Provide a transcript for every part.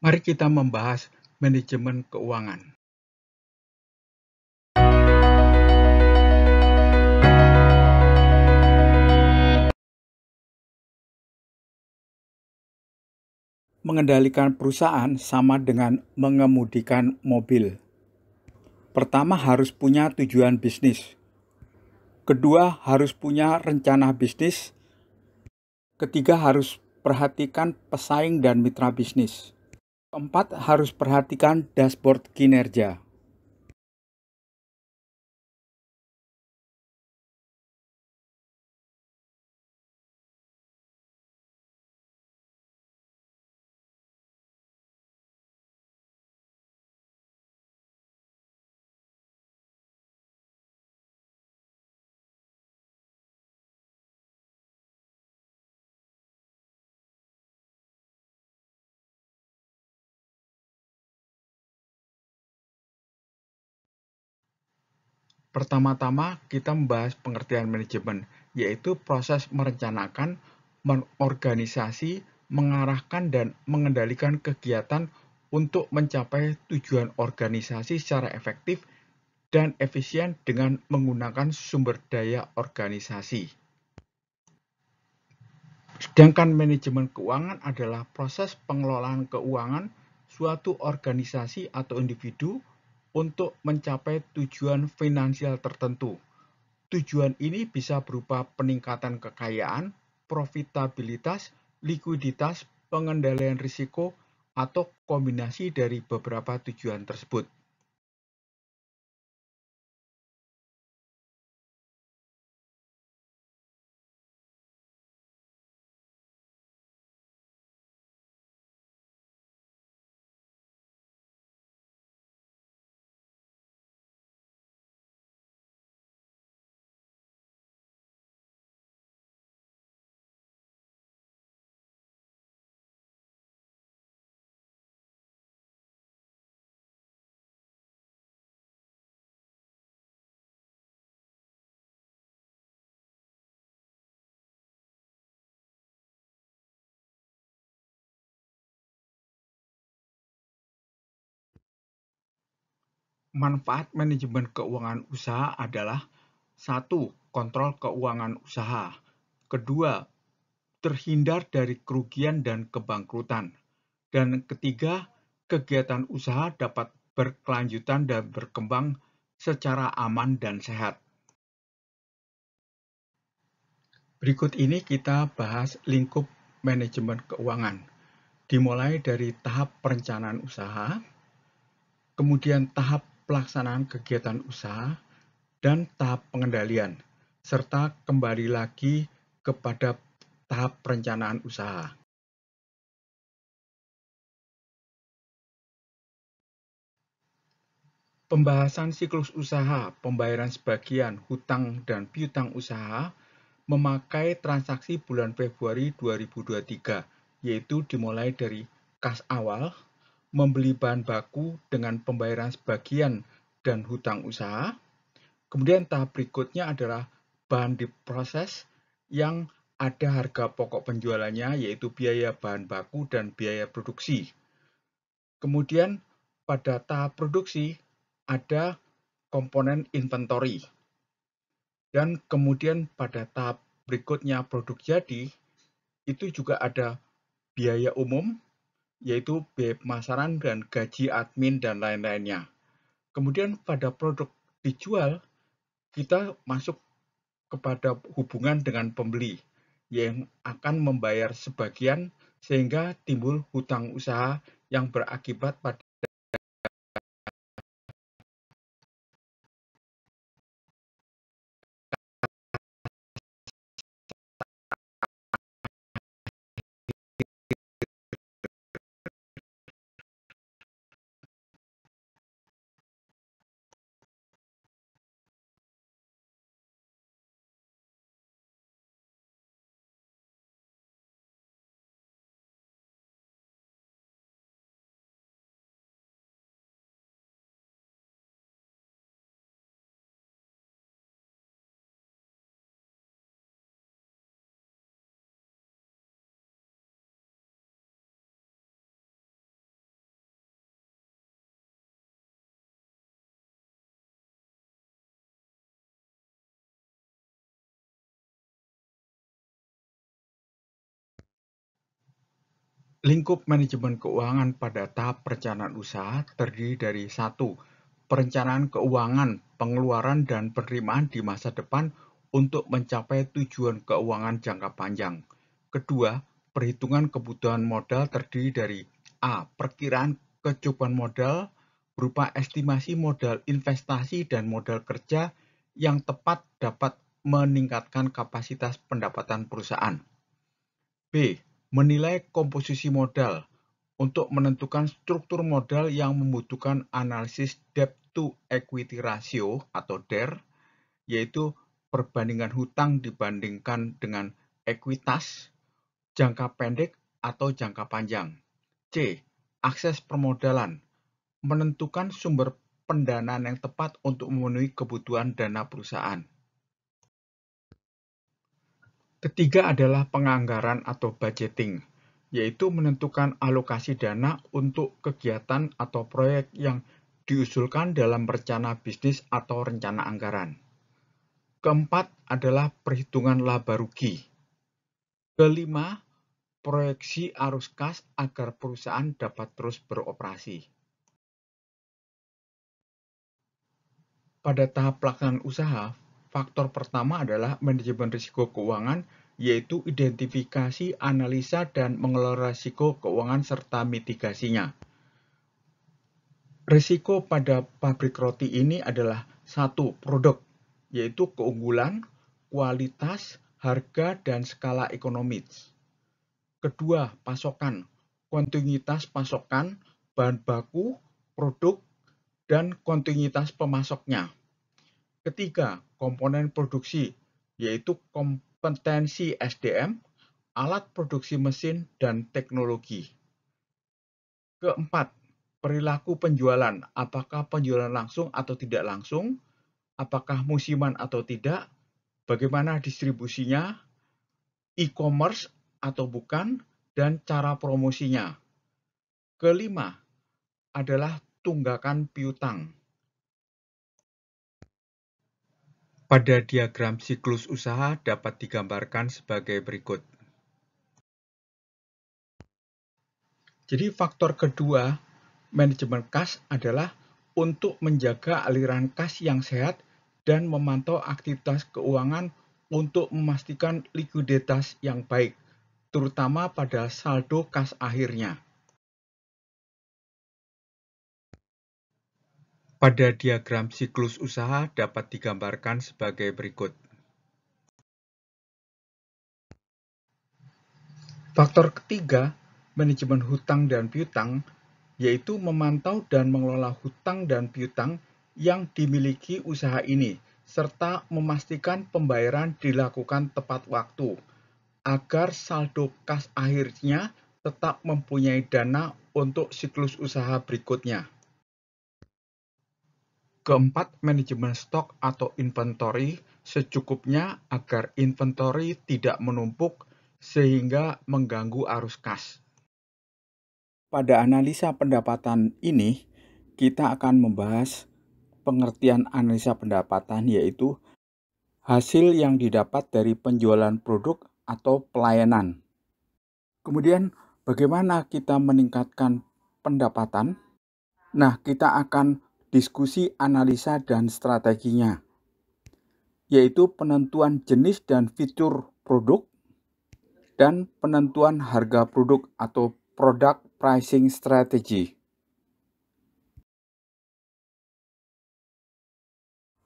Mari kita membahas manajemen keuangan. Mengendalikan perusahaan sama dengan mengemudikan mobil. Pertama, harus punya tujuan bisnis. Kedua, harus punya rencana bisnis. Ketiga, harus perhatikan pesaing dan mitra bisnis. Keempat, harus perhatikan dashboard kinerja. Pertama-tama, kita membahas pengertian manajemen, yaitu proses merencanakan, mengorganisasi, mengarahkan, dan mengendalikan kegiatan untuk mencapai tujuan organisasi secara efektif dan efisien dengan menggunakan sumber daya organisasi. Sedangkan manajemen keuangan adalah proses pengelolaan keuangan suatu organisasi atau individu untuk mencapai tujuan finansial tertentu. Tujuan ini bisa berupa peningkatan kekayaan, profitabilitas, likuiditas, pengendalian risiko, atau kombinasi dari beberapa tujuan tersebut. Manfaat manajemen keuangan usaha adalah: 1. Kontrol keuangan usaha. Kedua, terhindar dari kerugian dan kebangkrutan. Dan ketiga, kegiatan usaha dapat berkelanjutan dan berkembang secara aman dan sehat. Berikut ini kita bahas lingkup manajemen keuangan. Dimulai dari tahap perencanaan usaha, kemudian tahap pelaksanaan kegiatan usaha, dan tahap pengendalian, serta kembali lagi kepada tahap perencanaan usaha. Pembahasan siklus usaha, pembayaran sebagian, hutang, dan piutang usaha memakai transaksi bulan Februari 2023, yaitu dimulai dari kas awal, membeli bahan baku dengan pembayaran sebagian dan hutang usaha. Kemudian tahap berikutnya adalah bahan diproses yang ada harga pokok penjualannya, yaitu biaya bahan baku dan biaya produksi. Kemudian pada tahap produksi ada komponen inventory. Dan kemudian pada tahap berikutnya produk jadi, itu juga ada biaya umum, yaitu biaya pemasaran dan gaji admin dan lain-lainnya. Kemudian pada produk dijual, kita masuk kepada hubungan dengan pembeli yang akan membayar sebagian sehingga timbul hutang usaha yang berakibat pada Lingkup manajemen keuangan pada tahap perencanaan usaha terdiri dari 1. Perencanaan keuangan, pengeluaran dan penerimaan di masa depan untuk mencapai tujuan keuangan jangka panjang. Kedua, perhitungan kebutuhan modal terdiri dari A. Perkiraan kecukupan modal berupa estimasi modal investasi dan modal kerja yang tepat dapat meningkatkan kapasitas pendapatan perusahaan. B. Menilai komposisi modal untuk menentukan struktur modal yang membutuhkan analisis debt to equity ratio atau DER, yaitu perbandingan hutang dibandingkan dengan ekuitas, jangka pendek atau jangka panjang. C. Akses permodalan, menentukan sumber pendanaan yang tepat untuk memenuhi kebutuhan dana perusahaan. Ketiga adalah penganggaran atau budgeting, yaitu menentukan alokasi dana untuk kegiatan atau proyek yang diusulkan dalam rencana bisnis atau rencana anggaran. Keempat adalah perhitungan laba rugi. Kelima, proyeksi arus kas agar perusahaan dapat terus beroperasi. Pada tahap pelaksanaan usaha, faktor pertama adalah manajemen risiko keuangan, yaitu identifikasi, analisa, dan mengelola risiko keuangan serta mitigasinya. Risiko pada pabrik roti ini adalah 1. Produk, yaitu keunggulan, kualitas, harga, dan skala ekonomis. Kedua, pasokan, kontinuitas pasokan, bahan baku, produk, dan kontinuitas pemasoknya. Ketiga, komponen produksi, yaitu kompetensi SDM, alat produksi mesin, dan teknologi. Keempat, perilaku penjualan, apakah penjualan langsung atau tidak langsung, apakah musiman atau tidak, bagaimana distribusinya, e-commerce atau bukan, dan cara promosinya. Kelima adalah tunggakan piutang. Pada diagram siklus usaha dapat digambarkan sebagai berikut. Jadi faktor kedua, manajemen kas adalah untuk menjaga aliran kas yang sehat dan memantau aktivitas keuangan untuk memastikan likuiditas yang baik, terutama pada saldo kas akhirnya. Pada diagram siklus usaha dapat digambarkan sebagai berikut. Faktor ketiga, manajemen hutang dan piutang, yaitu memantau dan mengelola hutang dan piutang yang dimiliki usaha ini, serta memastikan pembayaran dilakukan tepat waktu, agar saldo kas akhirnya tetap mempunyai dana untuk siklus usaha berikutnya. Keempat, manajemen stok atau inventory secukupnya agar inventory tidak menumpuk sehingga mengganggu arus kas. Pada analisa pendapatan ini, kita akan membahas pengertian analisa pendapatan, yaitu hasil yang didapat dari penjualan produk atau pelayanan. Kemudian, bagaimana kita meningkatkan pendapatan? Nah, kita akan diskusi analisa dan strateginya, yaitu penentuan jenis dan fitur produk, dan penentuan harga produk atau product pricing strategy.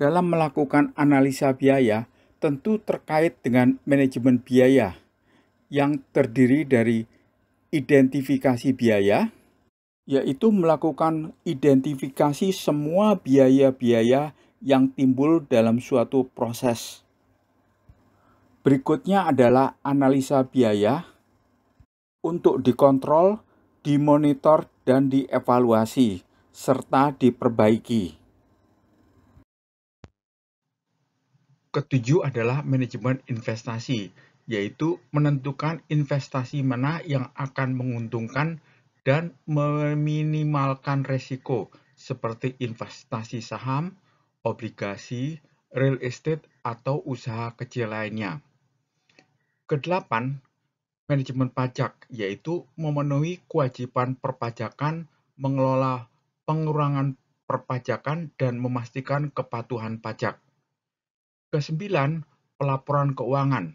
Dalam melakukan analisa biaya, tentu terkait dengan manajemen biaya yang terdiri dari identifikasi biaya, yaitu melakukan identifikasi semua biaya-biaya yang timbul dalam suatu proses. Berikutnya adalah analisa biaya untuk dikontrol, dimonitor, dan dievaluasi, serta diperbaiki. Ketujuh adalah manajemen investasi, yaitu menentukan investasi mana yang akan menguntungkan dan meminimalkan resiko, seperti investasi saham, obligasi, real estate, atau usaha kecil lainnya. Kedelapan, Manajemen pajak, yaitu memenuhi kewajiban perpajakan, mengelola pengurangan perpajakan, dan memastikan kepatuhan pajak. Kesembilan, pelaporan keuangan,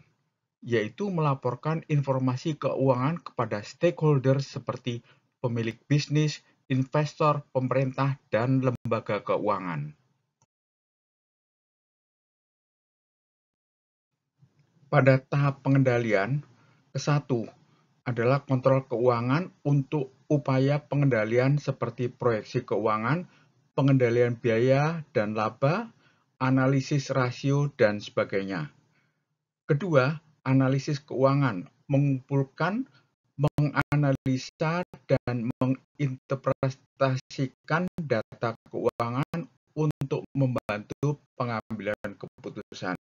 yaitu melaporkan informasi keuangan kepada stakeholder seperti pemilik bisnis, investor, pemerintah, dan lembaga keuangan. Pada tahap pengendalian, ke-1 adalah kontrol keuangan untuk upaya pengendalian seperti proyeksi keuangan, pengendalian biaya dan laba, analisis rasio, dan sebagainya. Kedua, analisis keuangan, mengumpulkan, menganalisa, dan menginterpretasikan data keuangan untuk membantu pengambilan keputusan.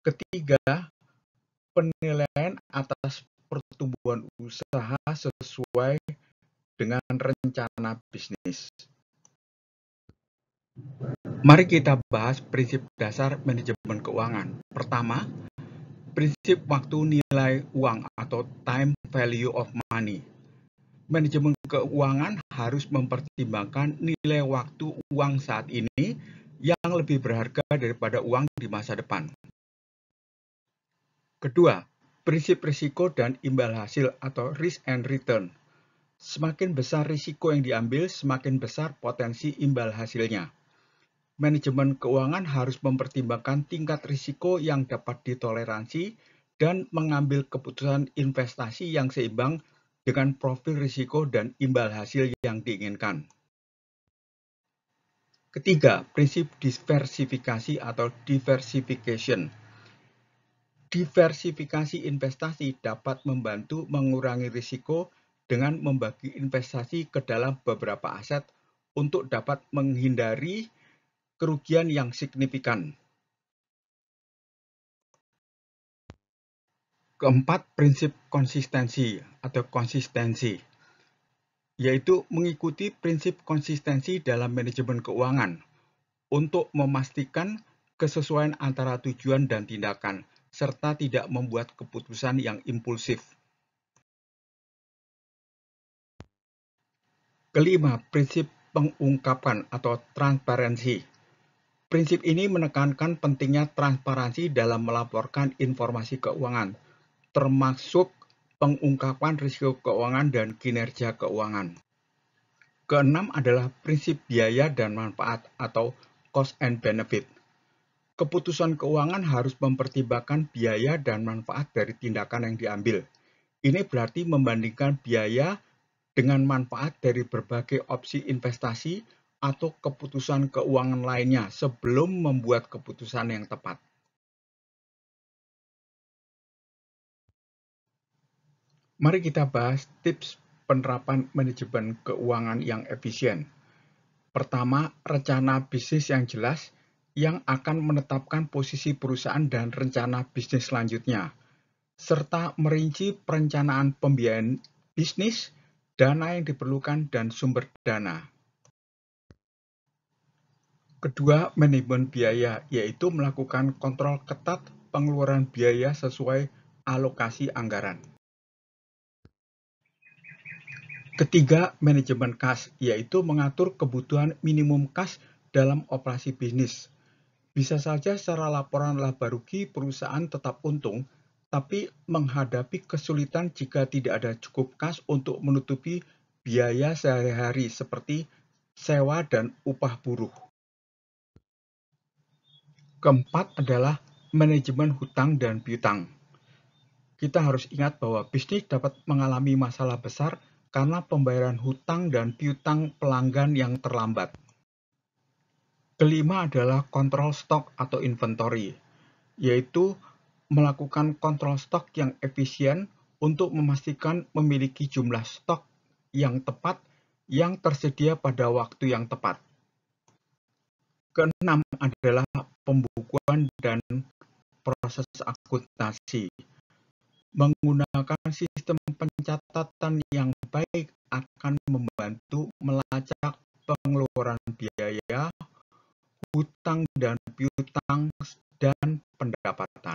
Ketiga, penilaian atas pertumbuhan usaha sesuai dengan rencana bisnis. Mari kita bahas prinsip dasar manajemen keuangan. Pertama, prinsip waktu nilai uang atau time value of money. Manajemen keuangan harus mempertimbangkan nilai waktu uang saat ini yang lebih berharga daripada uang di masa depan. Kedua, prinsip risiko dan imbal hasil atau risk and return. Semakin besar risiko yang diambil, semakin besar potensi imbal hasilnya. Manajemen keuangan harus mempertimbangkan tingkat risiko yang dapat ditoleransi dan mengambil keputusan investasi yang seimbang dengan profil risiko dan imbal hasil yang diinginkan. Ketiga, prinsip diversifikasi atau diversification. Diversifikasi investasi dapat membantu mengurangi risiko dengan membagi investasi ke dalam beberapa aset untuk dapat menghindari kerugian yang signifikan. Keempat, prinsip konsistensi atau konsistensi, yaitu mengikuti prinsip konsistensi dalam manajemen keuangan untuk memastikan kesesuaian antara tujuan dan tindakan, serta tidak membuat keputusan yang impulsif. Kelima, prinsip pengungkapan atau transparansi. Prinsip ini menekankan pentingnya transparansi dalam melaporkan informasi keuangan, termasuk pengungkapan risiko keuangan dan kinerja keuangan. Keenam adalah prinsip biaya dan manfaat atau cost and benefit. Keputusan keuangan harus mempertimbangkan biaya dan manfaat dari tindakan yang diambil. Ini berarti membandingkan biaya dengan manfaat dari berbagai opsi investasi atau keputusan keuangan lainnya sebelum membuat keputusan yang tepat. Mari kita bahas tips penerapan manajemen keuangan yang efisien. Pertama, rencana bisnis yang jelas yang akan menetapkan posisi perusahaan dan rencana bisnis selanjutnya, serta merinci perencanaan pembiayaan bisnis, dana yang diperlukan, dan sumber dana. Kedua, manajemen biaya, yaitu melakukan kontrol ketat pengeluaran biaya sesuai alokasi anggaran. Ketiga, manajemen kas, yaitu mengatur kebutuhan minimum kas dalam operasi bisnis. Bisa saja secara laporan laba rugi perusahaan tetap untung, tapi menghadapi kesulitan jika tidak ada cukup kas untuk menutupi biaya sehari-hari seperti sewa dan upah buruh. Keempat adalah manajemen hutang dan piutang. Kita harus ingat bahwa bisnis dapat mengalami masalah besar karena pembayaran hutang dan piutang pelanggan yang terlambat. Kelima adalah kontrol stok atau inventory, yaitu melakukan kontrol stok yang efisien untuk memastikan memiliki jumlah stok yang tepat yang tersedia pada waktu yang tepat. Keenam adalah pembukuan dan proses akuntansi. Menggunakan sistem pencatatan yang baik akan membantu melacak pengeluaran biaya, hutang dan piutang, dan pendapatan.